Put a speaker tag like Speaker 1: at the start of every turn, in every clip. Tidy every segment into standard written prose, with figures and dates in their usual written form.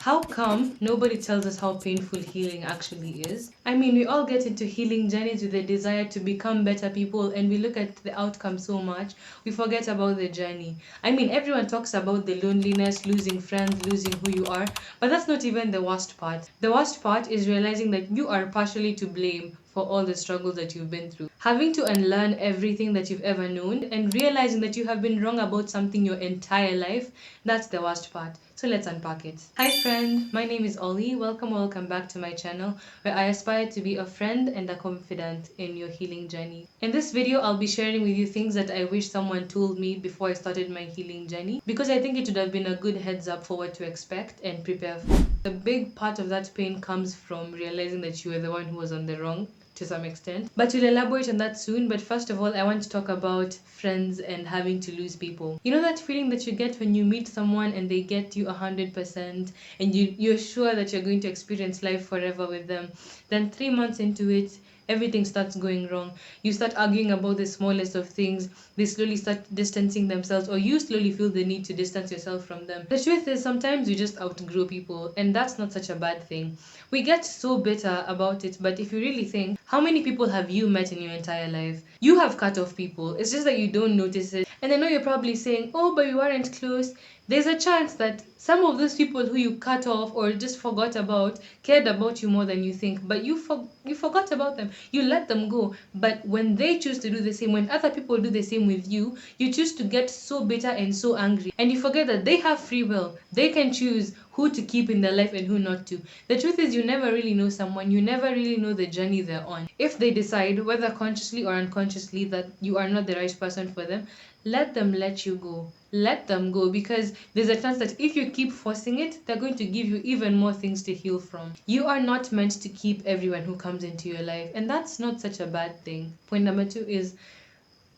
Speaker 1: How come nobody tells us how painful healing actually is? I mean, we all get into healing journeys with a desire to become better people, and we look at the outcome so much, we forget about the journey. I mean, everyone talks about the loneliness, losing friends, losing who you are, but that's not even the worst part. The worst part is realizing that you are partially to blame for all the struggles that you've been through. Having to unlearn everything that you've ever known and realizing that you have been wrong about something your entire life, that's the worst part. So let's unpack it. Hi friend, my name is Ollie. Welcome back to my channel where I aspire to be a friend and a confidant in your healing journey. In this video, I'll be sharing with you things that I wish someone told me before I started my healing journey, because I think it would have been a good heads up for what to expect and prepare for. A big part of that pain comes from realizing that you were the one who was on the wrong to some extent. But we'll elaborate on that soon. But first of all, I want to talk about friends and having to lose people. You know that feeling that you get when you meet someone and they get you 100% and you're sure that you're going to experience life forever with them. Then 3 months into it, everything starts going wrong. You start arguing about the smallest of things. They slowly start distancing themselves, or you slowly feel the need to distance yourself from them. The truth is, sometimes you just outgrow people, and that's not such a bad thing. We get so bitter about it, but if you really think, how many people have you met in your entire life? You have cut off people. It's just that you don't notice it. And I know you're probably saying, oh, but we weren't close. There's a chance that some of those people who you cut off or just forgot about cared about you more than you think, but you forgot about them. You let them go. But when they choose to do the same, when other people do the same with you, you choose to get so bitter and so angry. And you forget that they have free will. They can choose who to keep in their life and who not to. The truth is, you never really know someone. You never really know the journey they're on. If they decide, whether consciously or unconsciously, that you are not the right person for them, let them let you go. Let them go, because there's a chance that if you keep forcing it, they're going to give you even more things to heal from. You are not meant to keep everyone who comes into your life, and that's not such a bad thing. Point number two is,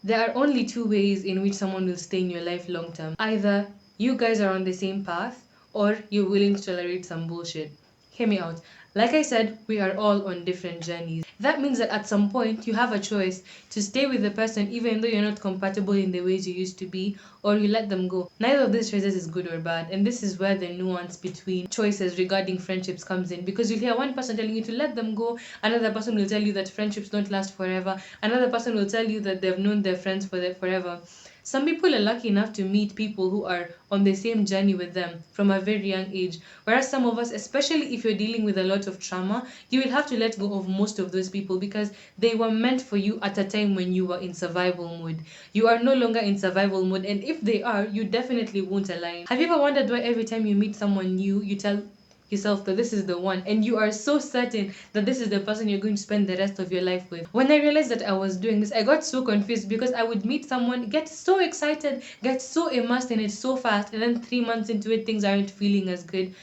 Speaker 1: there are only two ways in which someone will stay in your life long term. Either you guys are on the same path, or you're willing to tolerate some bullshit. Hear me out. Like I said, we are all on different journeys. That means that at some point you have a choice to stay with the person even though you're not compatible in the ways you used to be, or you let them go. Neither of these choices is good or bad, and this is where the nuance between choices regarding friendships comes in, because you'll hear one person telling you to let them go, another person will tell you that friendships don't last forever, another person will tell you that they've known their friends for forever. Some people are lucky enough to meet people who are on the same journey with them from a very young age. Whereas some of us, especially if you're dealing with a lot of trauma, you will have to let go of most of those people because they were meant for you at a time when you were in survival mode. You are no longer in survival mode, and if they are, you definitely won't align. Have you ever wondered why every time you meet someone new, you tell yourself that this is the one, and you are so certain that this is the person you're going to spend the rest of your life with? When I realized that I was doing this, I got so confused, because I would meet someone, get so excited, get so immersed in it so fast, and then 3 months into it, things aren't feeling as good.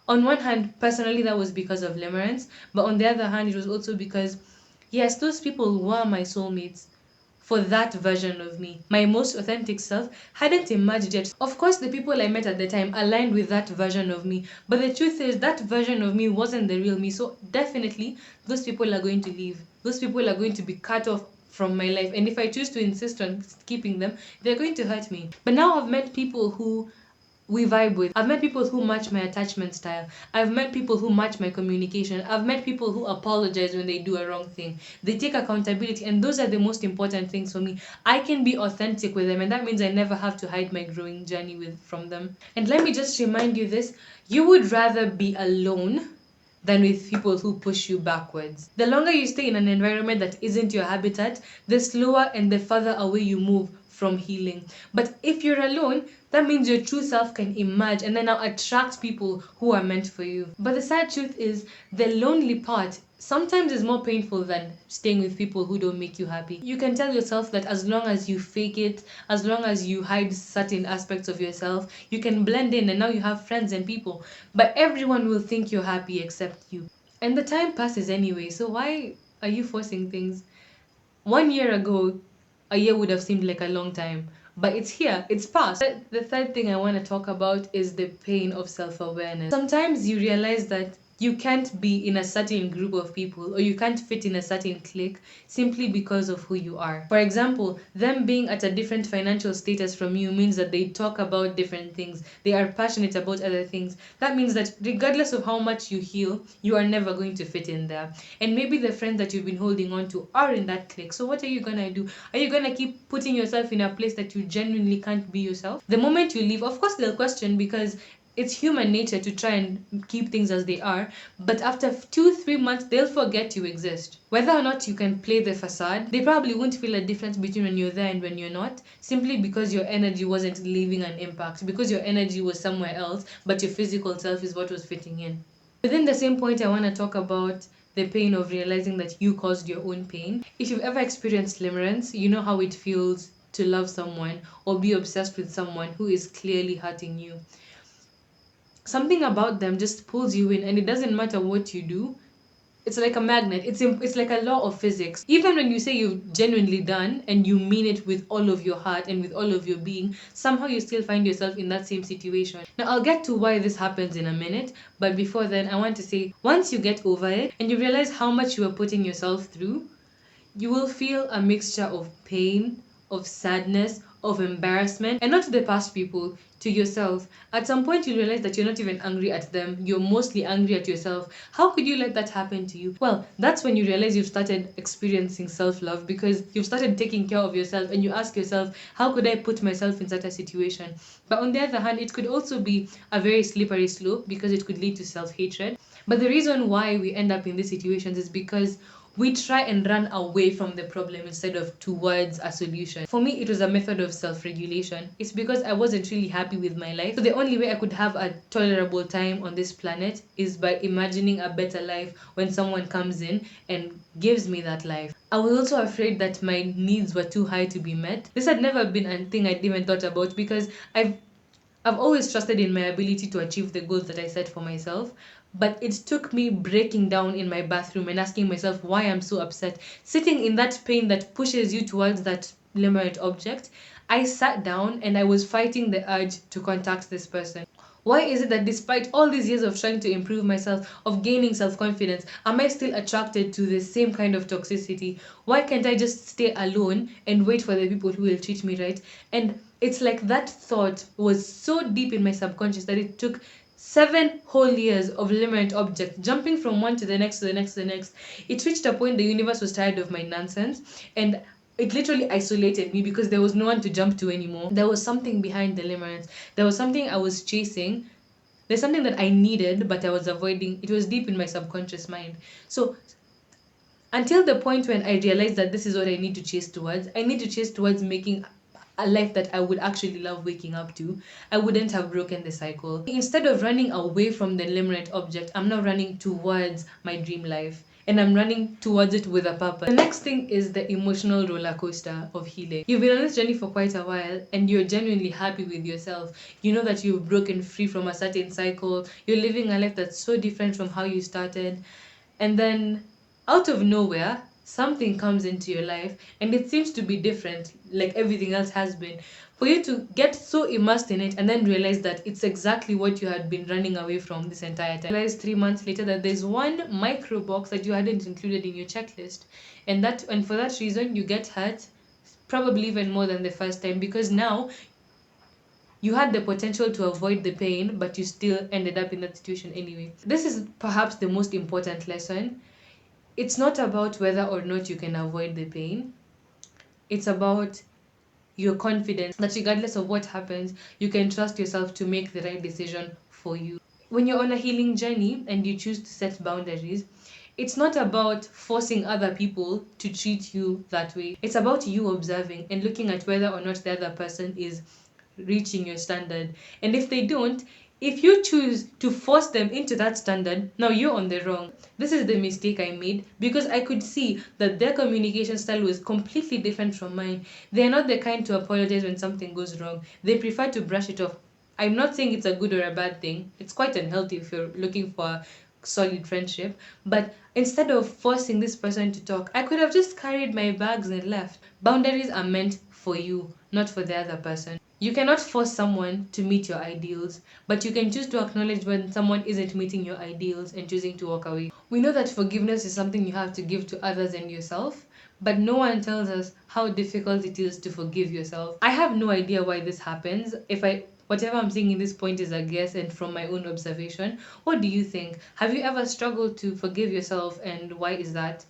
Speaker 1: On one hand, personally, that was because of limerence, but on the other hand, it was also because, yes, those people were my soulmates for that version of me. My most authentic self hadn't emerged yet. Of course, the people I met at the time aligned with that version of me, but the truth is that version of me wasn't the real me. So definitely, those people are going to leave. Those people are going to be cut off from my life. And if I choose to insist on keeping them, they're going to hurt me. But now I've met people who we vibe with. I've met people who match my attachment style. I've met people who match my communication. I've met people who apologize when they do a wrong thing. They take accountability, and those are the most important things for me. I can be authentic with them, and that means I never have to hide my growing journey from them. And let me just remind you this: you would rather be alone than with people who push you backwards. The longer you stay in an environment that isn't your habitat, the slower and the further away you move from healing. But if you're alone, that means your true self can emerge and then now attract people who are meant for you. But the sad truth is, the lonely part sometimes is more painful than staying with people who don't make you happy. You can tell yourself that as long as you fake it, as long as you hide certain aspects of yourself, you can blend in and now you have friends and people. But everyone will think you're happy except you. And the time passes anyway, so why are you forcing things? 1 year ago, a year would have seemed like a long time, but it's here, it's past. The third thing I want to talk about is the pain of self-awareness. Sometimes you realize that You can't be in a certain group of people, or you can't fit in a certain clique simply because of who you are. For example, them being at a different financial status from you means that they talk about different things. They are passionate about other things. That means that regardless of how much you heal, you are never going to fit in there. And maybe the friends that you've been holding on to are in that clique. So what are you gonna do? Are you gonna keep putting yourself in a place that you genuinely can't be yourself? The moment you leave, of course they'll question, because it's human nature to try and keep things as they are, but after 2-3 months they'll forget you exist. Whether or not you can play the facade, they probably won't feel a difference between when you're there and when you're not, simply because your energy wasn't leaving an impact, because your energy was somewhere else, but your physical self is what was fitting in. Within the same point, I want to talk about the pain of realizing that you caused your own pain. If you've ever experienced limerence, you know how it feels to love someone or be obsessed with someone who is clearly hurting you. Something about them just pulls you in, and it doesn't matter what you do. It's like a magnet. It's like a law of physics. Even when you say you've genuinely done and you mean it with all of your heart and with all of your being, somehow you still find yourself in that same situation. Now I'll get to why this happens in a minute, but before then I want to say, once you get over it and you realize how much you are putting yourself through, you will feel a mixture of pain, of sadness, of embarrassment, and not to the past people, to yourself. At some point, you realize that you're not even angry at them, you're mostly angry at yourself. How could you let that happen to you? Well, that's when you realize you've started experiencing self love, because you've started taking care of yourself, and you ask yourself, how could I put myself in such a situation? But on the other hand, it could also be a very slippery slope, because it could lead to self hatred. But the reason why we end up in these situations is because we try and run away from the problem instead of towards a solution. For me, it was a method of self regulation. It's because I wasn't really happy with my life. So the only way I could have a tolerable time on this planet is by imagining a better life when someone comes in and gives me that life. I was also afraid that my needs were too high to be met. This had never been a thing I'd even thought about, because I've always trusted in my ability to achieve the goals that I set for myself, but it took me breaking down in my bathroom and asking myself why I'm so upset. Sitting in that pain that pushes you towards that limerent object, I sat down and I was fighting the urge to contact this person. Why is it that despite all these years of trying to improve myself, of gaining self confidence, am I still attracted to the same kind of toxicity? Why can't I just stay alone and wait for the people who will treat me right? And it's like that thought was so deep in my subconscious that it took 7 whole years of limerent objects, jumping from one to the next, to the next, to the next. It reached a point the universe was tired of my nonsense, and it literally isolated me because there was no one to jump to anymore. There was something behind the limerence. There was something I was chasing. There's something that I needed, but I was avoiding. It was deep in my subconscious mind. So until the point when I realized that this is what I need to chase towards, I need to chase towards making a life that I would actually love waking up to, I wouldn't have broken the cycle. Instead of running away from the limerent object, I'm now running towards my dream life. And I'm running towards it with a purpose. The next thing is the emotional roller coaster of healing. You've been on this journey for quite a while and you're genuinely happy with yourself. You know that you've broken free from a certain cycle. You're living a life that's so different from how you started. And then out of nowhere, something comes into your life and it seems to be different, like everything else has been. For you to get so immersed in it and then realize that it's exactly what you had been running away from this entire time. Realize 3 months later that there's one micro box that you hadn't included in your checklist. And for that reason you get hurt, probably even more than the first time, because now you had the potential to avoid the pain, but you still ended up in that situation anyway. This is perhaps the most important lesson. It's not about whether or not you can avoid the pain. It's about your confidence that regardless of what happens, you can trust yourself to make the right decision for you. When you're on a healing journey and you choose to set boundaries, it's not about forcing other people to treat you that way. It's about you observing and looking at whether or not the other person is reaching your standard. And if they don't, if you choose to force them into that standard, now you're on the wrong. This is the mistake I made, because I could see that their communication style was completely different from mine. They're not the kind to apologize when something goes wrong. They prefer to brush it off. I'm not saying it's a good or a bad thing. It's quite unhealthy if you're looking for a solid friendship. But instead of forcing this person to talk, I could have just carried my bags and left. Boundaries are meant for you, not for the other person. You cannot force someone to meet your ideals, but you can choose to acknowledge when someone isn't meeting your ideals and choosing to walk away. We know that forgiveness is something you have to give to others and yourself, but no one tells us how difficult it is to forgive yourself. I have no idea why this happens. If I Whatever I'm saying in this point is a guess and from my own observation. What do you think? Have you ever struggled to forgive yourself, and why is that?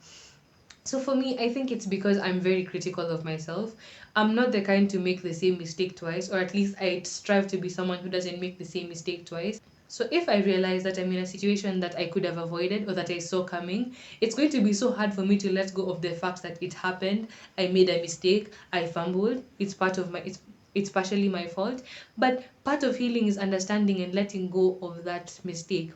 Speaker 1: So for me, I think it's because I'm very critical of myself. I'm not the kind to make the same mistake twice, or at least I strive to be someone who doesn't make the same mistake twice. So if I realize that I'm in a situation that I could have avoided or that I saw coming, it's going to be so hard for me to let go of the fact that it happened. I made a mistake, I fumbled. It's partially my fault. But part of healing is understanding and letting go of that mistake.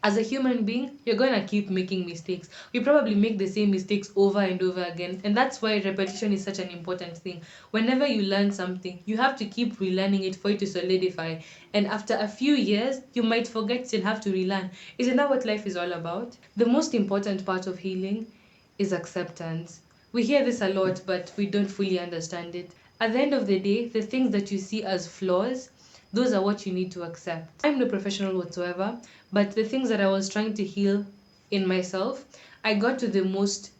Speaker 1: As a human being, you're gonna keep making mistakes. We probably make the same mistakes over and over again, and that's why repetition is such an important thing. Whenever you learn something, you have to keep relearning it for it to solidify. And after a few years, you might forget it and have to relearn. Isn't that what life is all about? The most important part of healing is acceptance. We hear this a lot, but we don't fully understand it. At the end of the day, the things that you see as flaws, those are what you need to accept. I'm no professional whatsoever, but the things that I was trying to heal in myself, I got to the most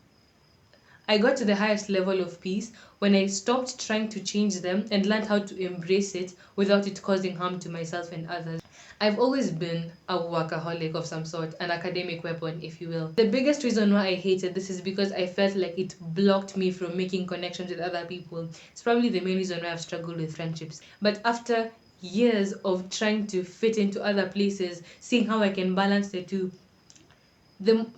Speaker 1: I got to the highest level of peace when I stopped trying to change them and learned how to embrace it without it causing harm to myself and others. I've always been a workaholic of some sort, an academic weapon, if you will. The biggest reason why I hated this is because I felt like it blocked me from making connections with other people. It's probably the main reason why I've struggled with friendships. But after years of trying to fit into other places, seeing how I can balance the two,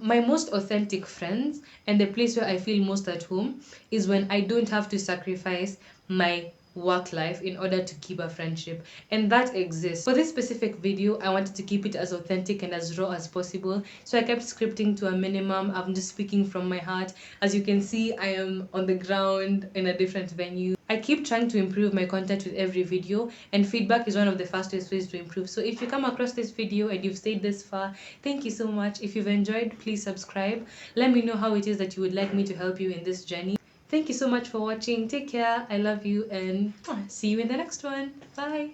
Speaker 1: my most authentic friends and the place where I feel most at home is when I don't have to sacrifice my work life in order to keep a friendship, and that exists. For this specific video, I wanted to keep it as authentic and as raw as possible, so I kept scripting to a minimum. I'm just speaking from my heart. As you can see, I am on the ground in a different venue. I keep trying to improve my content with every video, and feedback is one of the fastest ways to improve. So if you come across this video and you've stayed this far, thank you so much. If you've enjoyed, please subscribe. Let me know how it is that you would like me to help you in this journey. Thank you so much for watching. Take care. I love you, and see you in the next one. Bye.